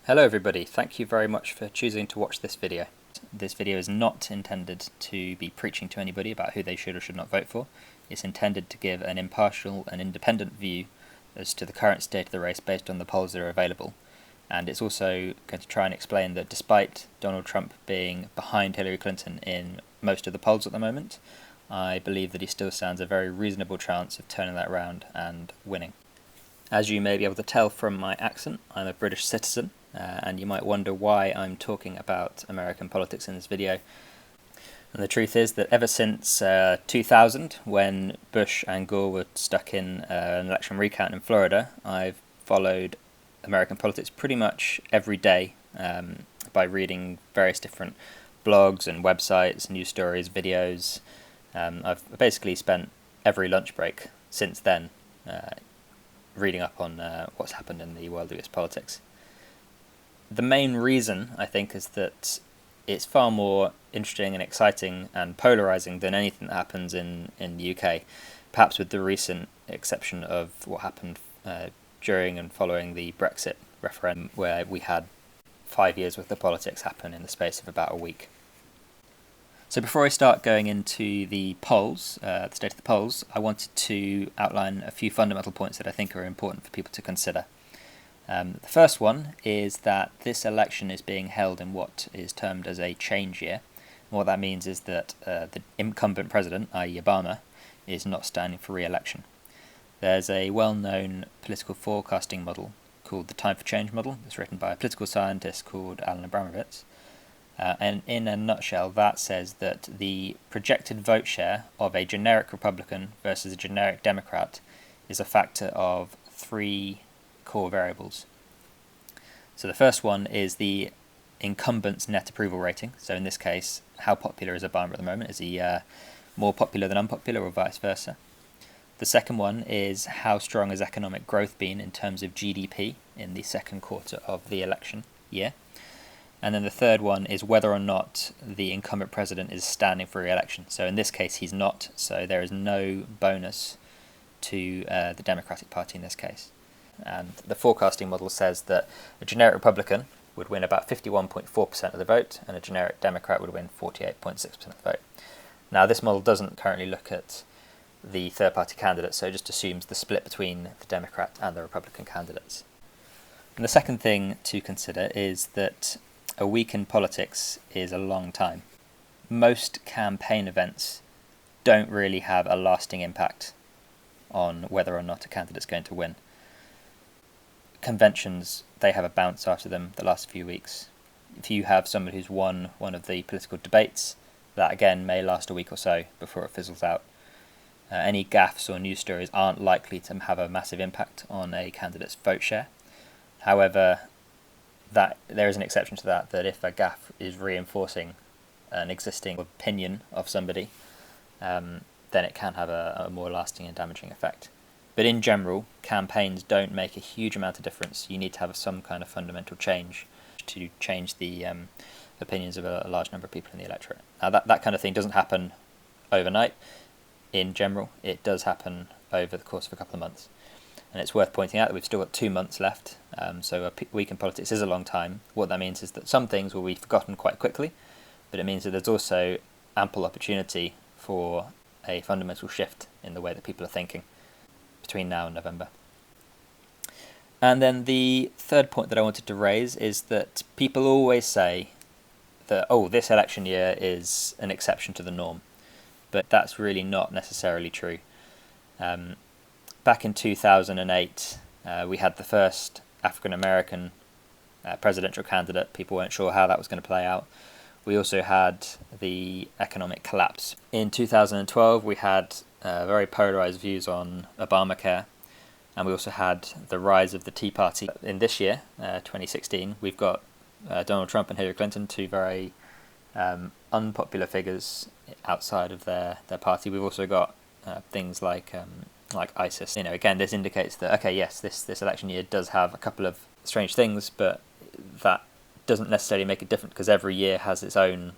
Hello everybody, thank you very much for choosing to watch this video. This video is not intended to be preaching to anybody about who they should or should not vote for. It's intended to give an impartial and independent view as to the current state of the race based on the polls that are available. And it's also going to try and explain that despite Donald Trump being behind Hillary Clinton in most of the polls at the moment, I believe that he still stands a very reasonable chance of turning that around and winning. As you may be able to tell from my accent, I'm a British citizen. And you might wonder why I'm talking about American politics in this video. And the truth is that ever since 2000, when Bush and Gore were stuck in an election recount in Florida, I've followed American politics pretty much every day by reading various different blogs and websites, news stories, videos. I've basically spent every lunch break since then reading up on what's happened in the world of US politics. The main reason, I think, is that it's far more interesting and exciting and polarising than anything that happens in the UK, perhaps with the recent exception of what happened during and following the Brexit referendum, where we had 5 years worth of politics happen in the space of about a week. So before I start going into the polls, the state of the polls, I wanted to outline a few fundamental points that I think are important for people to consider. The first one is that this election is being held in what is termed as a change year. What that means is that the incumbent president, i.e. Obama, is not standing for re-election. There's a well-known political forecasting model called the Time for Change model. It's written by a political scientist called Alan Abramovitz. And in a nutshell, that says that the projected vote share of a generic Republican versus a generic Democrat is a factor of three core variables. So the first one is the incumbent's net approval rating. So in this case, how popular is Obama at the moment? Is he more popular than unpopular, or vice versa? The second one is how strong has economic growth been in terms of GDP in the second quarter of the election year. And then the third one is whether or not the incumbent president is standing for re-election. So in this case, he's not, so there is no bonus to the Democratic Party in this case. And the forecasting model says that a generic Republican would win about 51.4% of the vote, and a generic Democrat would win 48.6% of the vote. Now, this model doesn't currently look at the third-party candidates, so it just assumes the split between the Democrat and the Republican candidates. And the second thing to consider is that a week in politics is a long time. Most campaign events don't really have a lasting impact on whether or not a candidate's going to win. Conventions, they have a bounce after them the last few weeks. If you have somebody who's won one of the political debates, that again may last a week or so before it fizzles out. Any gaffes or news stories aren't likely to have a massive impact on a candidate's vote share. However, that there is an exception to that if a gaffe is reinforcing an existing opinion of somebody, then it can have a more lasting and damaging effect. But in general, campaigns don't make a huge amount of difference. You need to have some kind of fundamental change to change the opinions of a large number of people in the electorate. Now, that kind of thing doesn't happen overnight. In general, it does happen over the course of a couple of months. And it's worth pointing out that we've still got 2 months left, so a week in politics is a long time. What that means is that some things will be forgotten quite quickly, but it means that there's also ample opportunity for a fundamental shift in the way that people are thinking between now and November. And then the third point that I wanted to raise is that people always say that, this election year is an exception to the norm, but that's really not necessarily true. Back in 2008, we had the first African-American presidential candidate. People weren't sure how that was going to play out. We also had the economic collapse. In 2012, we had very polarised views on Obamacare, and we also had the rise of the Tea Party. In this year, 2016, we've got Donald Trump and Hillary Clinton, two very unpopular figures outside of their party. We've also got things like ISIS. Again, this indicates that, this election year does have a couple of strange things, but that doesn't necessarily make it different because every year has its own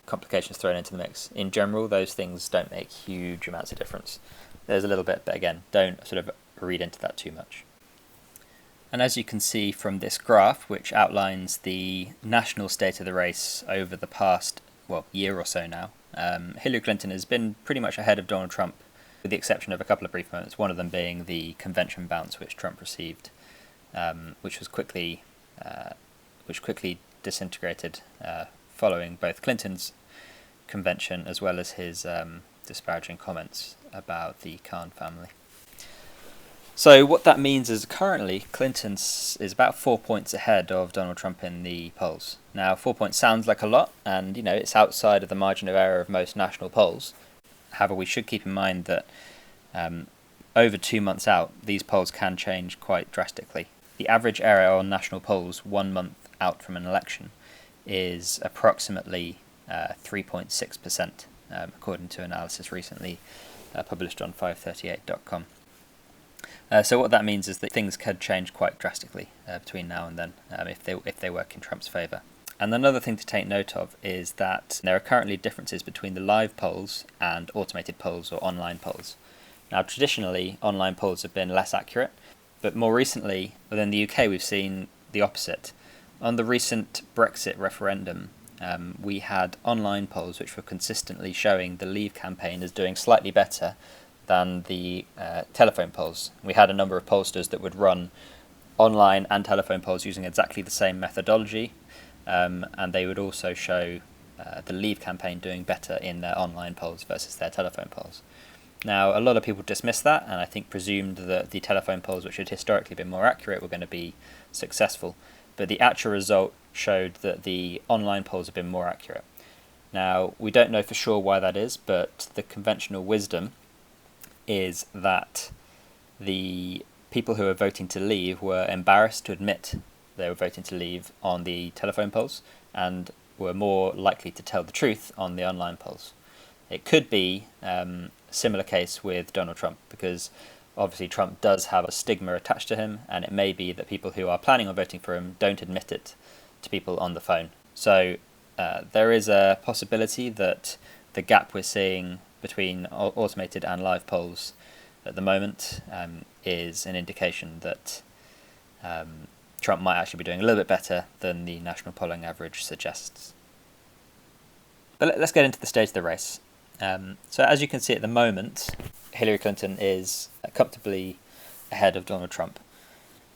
complications thrown into the mix. In general, those things don't make huge amounts of difference. There's a little bit, but again, don't sort of read into that too much. And as you can see from this graph, which outlines the national state of the race over the past, year or so now, Hillary Clinton has been pretty much ahead of Donald Trump, with the exception of a couple of brief moments, one of them being the convention bounce which Trump received, which quickly disintegrated following both Clinton's convention as well as his disparaging comments about the Khan family. So what that means is currently Clinton is about 4 points ahead of Donald Trump in the polls. Now 4 points sounds like a lot, and it's outside of the margin of error of most national polls. However, we should keep in mind that over 2 months out, these polls can change quite drastically. The average error on national polls 1 month out from an election is approximately 3.6%, according to analysis recently published on 538.com. So what that means is that things could change quite drastically between now and then if they work in Trump's favour. And another thing to take note of is that there are currently differences between the live polls and automated polls or online polls. Now, traditionally, online polls have been less accurate, but more recently, within the UK, we've seen the opposite. On the recent Brexit referendum, we had online polls which were consistently showing the Leave campaign as doing slightly better than the telephone polls. We had a number of pollsters that would run online and telephone polls using exactly the same methodology, and they would also show the Leave campaign doing better in their online polls versus their telephone polls. Now, a lot of people dismissed that, and I think presumed that the telephone polls, which had historically been more accurate, were going to be successful. But the actual result showed that the online polls have been more accurate. Now, we don't know for sure why that is, but the conventional wisdom is that the people who are voting to leave were embarrassed to admit they were voting to leave on the telephone polls and were more likely to tell the truth on the online polls. It could be a similar case with Donald Trump, because obviously Trump does have a stigma attached to him, and it may be that people who are planning on voting for him don't admit it to people on the phone. So there is a possibility that the gap we're seeing between automated and live polls at the moment is an indication that Trump might actually be doing a little bit better than the national polling average suggests. But let's get into the state of the race. So as you can see at the moment, Hillary Clinton is comfortably ahead of Donald Trump.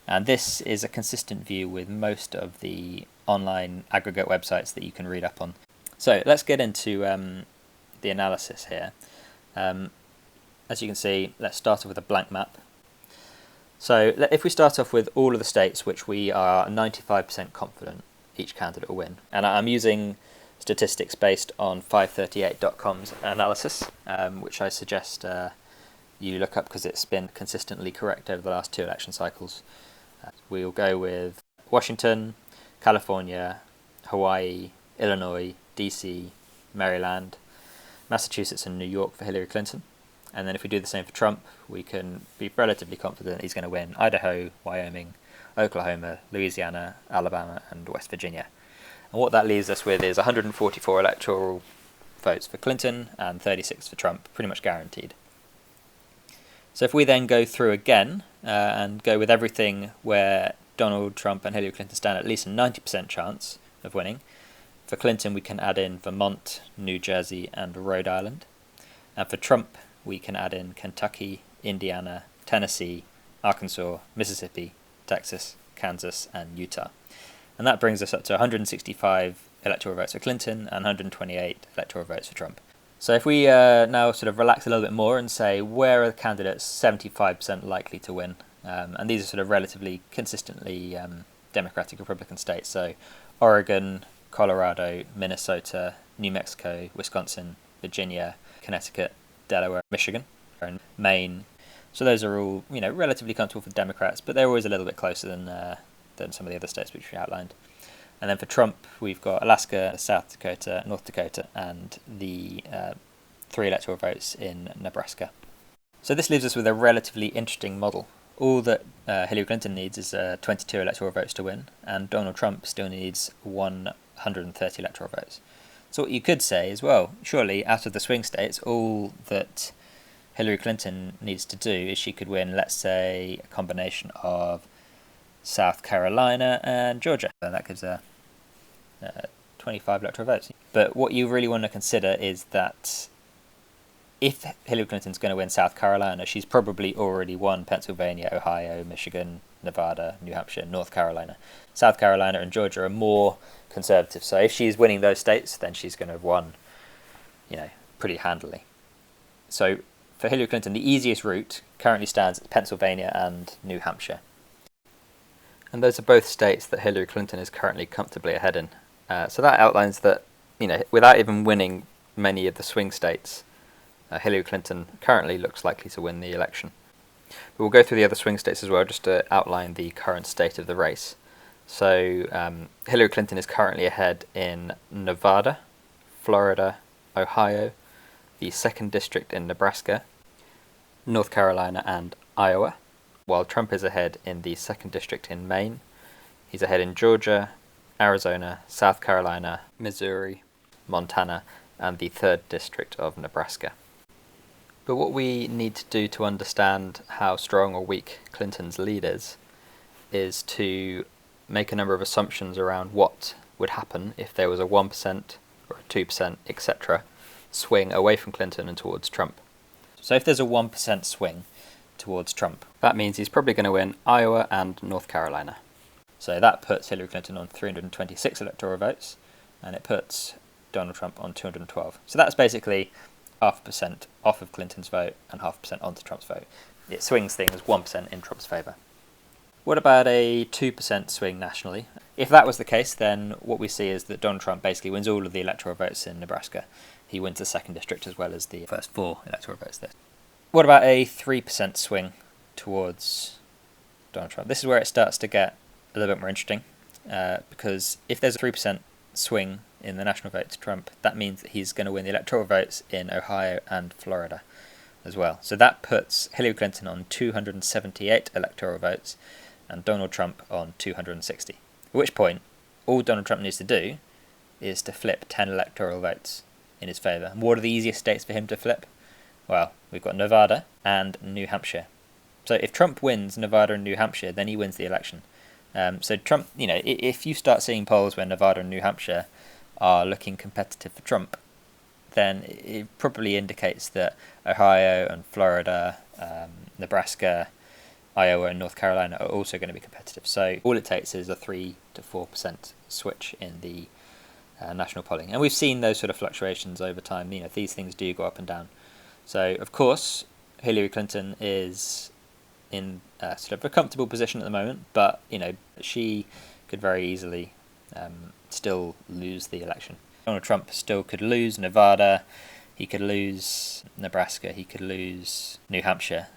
And this is a consistent view with most of the online aggregate websites that you can read up on. So let's get into the analysis here. As you can see, let's start off with a blank map. So if we start off with all of the states which we are 95% confident each candidate will win, and I'm using statistics based on 538.com's analysis, which I suggest you look up because it's been consistently correct over the last 2 election cycles. We'll go with Washington, California, Hawaii, Illinois, DC, Maryland, Massachusetts and New York for Hillary Clinton. And then if we do the same for Trump, we can be relatively confident he's going to win Idaho, Wyoming, Oklahoma, Louisiana, Alabama and West Virginia. And what that leaves us with is 144 electoral votes for Clinton and 36 for Trump, pretty much guaranteed. So if we then go through again and go with everything where Donald Trump and Hillary Clinton stand at least a 90% chance of winning, for Clinton we can add in Vermont, New Jersey and Rhode Island. And for Trump we can add in Kentucky, Indiana, Tennessee, Arkansas, Mississippi, Texas, Kansas and Utah. And that brings us up to 165 electoral votes for Clinton and 128 electoral votes for Trump. So if we now sort of relax a little bit more and say where are the candidates 75% likely to win, and these are sort of relatively consistently Democratic Republican states, so Oregon, Colorado, Minnesota, New Mexico, Wisconsin, Virginia, Connecticut, Delaware, Michigan, and Maine. So those are all relatively comfortable for Democrats, but they're always a little bit closer than some of the other states which we outlined. And then for Trump, we've got Alaska, South Dakota, North Dakota, and the 3 electoral votes in Nebraska. So this leaves us with a relatively interesting model. All that Hillary Clinton needs is 22 electoral votes to win, and Donald Trump still needs 130 electoral votes. So what you could say is, well, surely out of the swing states, all that Hillary Clinton needs to do is she could win, let's say, a combination of South Carolina, and Georgia. So that gives a 25 electoral votes. But what you really want to consider is that if Hillary Clinton's going to win South Carolina, she's probably already won Pennsylvania, Ohio, Michigan, Nevada, New Hampshire, North Carolina. South Carolina and Georgia are more conservative. So if she's winning those states, then she's going to have won, pretty handily. So for Hillary Clinton, the easiest route currently stands at Pennsylvania and New Hampshire. And those are both states that Hillary Clinton is currently comfortably ahead in. So that outlines that, without even winning many of the swing states, Hillary Clinton currently looks likely to win the election. But we'll go through the other swing states as well, just to outline the current state of the race. So Hillary Clinton is currently ahead in Nevada, Florida, Ohio, the 2nd District in Nebraska, North Carolina and Iowa, while Trump is ahead in the 2nd District in Maine. He's ahead in Georgia, Arizona, South Carolina, Missouri, Montana, and the 3rd District of Nebraska. But what we need to do to understand how strong or weak Clinton's lead is to make a number of assumptions around what would happen if there was a 1% or a 2%, etc., swing away from Clinton and towards Trump. So if there's a 1% swing towards Trump, that means he's probably going to win Iowa and North Carolina. So that puts Hillary Clinton on 326 electoral votes, and it puts Donald Trump on 212. So that's basically 0.5% off of Clinton's vote and 0.5% onto Trump's vote. It swings things 1% in Trump's favour. What about a 2% swing nationally? If that was the case, then what we see is that Donald Trump basically wins all of the electoral votes in Nebraska. He wins the 2nd District as well as the first 4 electoral votes there. What about a 3% swing towards Donald Trump? This is where it starts to get a little bit more interesting, because if there's a 3% swing in the national vote to Trump, that means that he's going to win the electoral votes in Ohio and Florida as well. So that puts Hillary Clinton on 278 electoral votes and Donald Trump on 260. At which point, all Donald Trump needs to do is to flip 10 electoral votes in his favour. And what are the easiest states for him to flip? Well, we've got Nevada and New Hampshire. So if Trump wins Nevada and New Hampshire, then he wins the election. So Trump, if you start seeing polls where Nevada and New Hampshire are looking competitive for Trump, then it probably indicates that Ohio and Florida, Nebraska, Iowa and North Carolina are also going to be competitive. So all it takes is a 3 to 4% switch in the national polling. And we've seen those sort of fluctuations over time. These things do go up and down. So, of course, Hillary Clinton is in sort of a comfortable position at the moment, but, she could very easily still lose the election. Donald Trump still could lose Nevada, he could lose Nebraska, he could lose New Hampshire,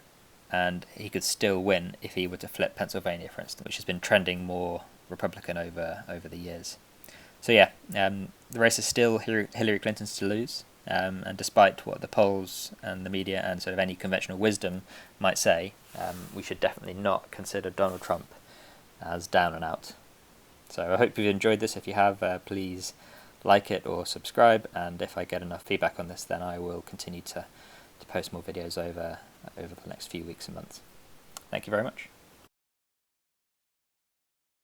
and he could still win if he were to flip Pennsylvania, for instance, which has been trending more Republican over the years. So yeah, the race is still Hillary Clinton's to lose, and despite what the polls and the media and sort of any conventional wisdom might say, we should definitely not consider Donald Trump as down and out. So I hope you've enjoyed this. If you have, please like it or subscribe, and if I get enough feedback on this, then I will continue to post more videos over the next few weeks and months. Thank you very much.